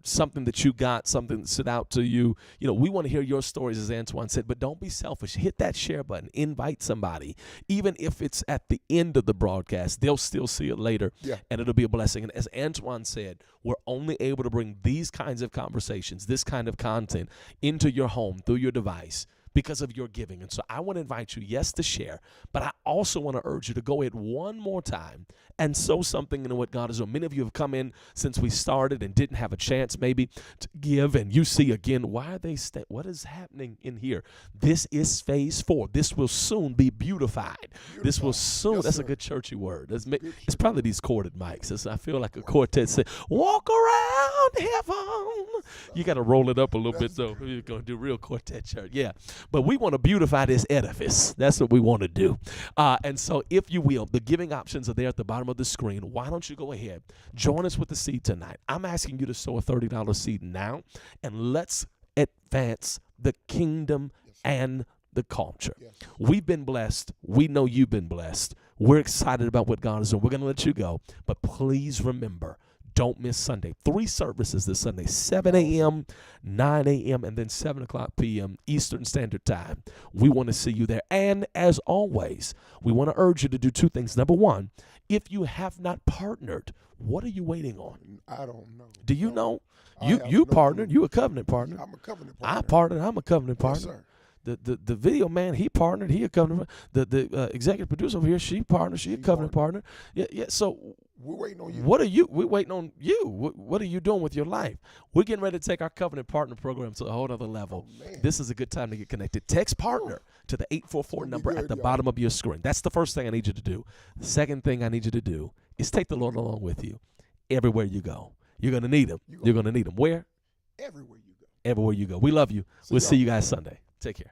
something that you got, something that stood out to you. We want to hear your stories, as Antoine said, but don't be selfish. Hit that share button. Invite somebody. Even if it's at the end of the broadcast, they'll still see it later, and it'll be a blessing. And as Antoine said, we're only able to bring these kinds of conversations, this kind of content into your home through your device because of your giving. And so I want to invite you, yes, to share, but I also want to urge you to go ahead one more time and sow something into what God is doing. Many of you have come in since we started and didn't have a chance maybe to give, and you see again, why are they what is happening in here? This is phase 4. This will soon be beautified. This will soon, that's a good churchy word. It's probably these corded mics. I feel like a quartet say, walk around heaven. You got to roll it up a little bit, though. You're going to do real quartet church. Yeah. But we want to beautify this edifice. That's what we want to do. And so if you will, the giving options are there at the bottom of the screen. Why don't you go ahead, join us with the seed tonight. I'm asking you to sow a $30 seed now, and let's advance the kingdom and the culture. We've been blessed. We know you've been blessed. We're excited about what God is doing. We're going to let you go. But please remember, don't miss Sunday. 3 services this Sunday, 7 a.m., 9 a.m., and then 7 o'clock p.m. Eastern Standard Time. We want to see you there. And as always, we want to urge you to do 2 things. Number 1, if you have not partnered, what are you waiting on? I don't know. Do you know? You partnered. You a covenant partner. I'm a covenant partner. I partnered. I'm a covenant partner. Yes, sir. The video man, he partnered. He a covenant. The executive producer over here, she partnered. She a covenant partner. Yeah. So we're waiting on you. We're waiting on you. What are you doing with your life? We're getting ready to take our covenant partner program to a whole other level. This is a good time to get connected. Text partner to the 844 number at the bottom of your screen. That's the first thing I need you to do. The second thing I need you to do is take the Lord along with you everywhere you go. You're going to need him. You're going to need him. Where? Everywhere you go. Everywhere you go. We love you. We'll see you guys Sunday. Take care.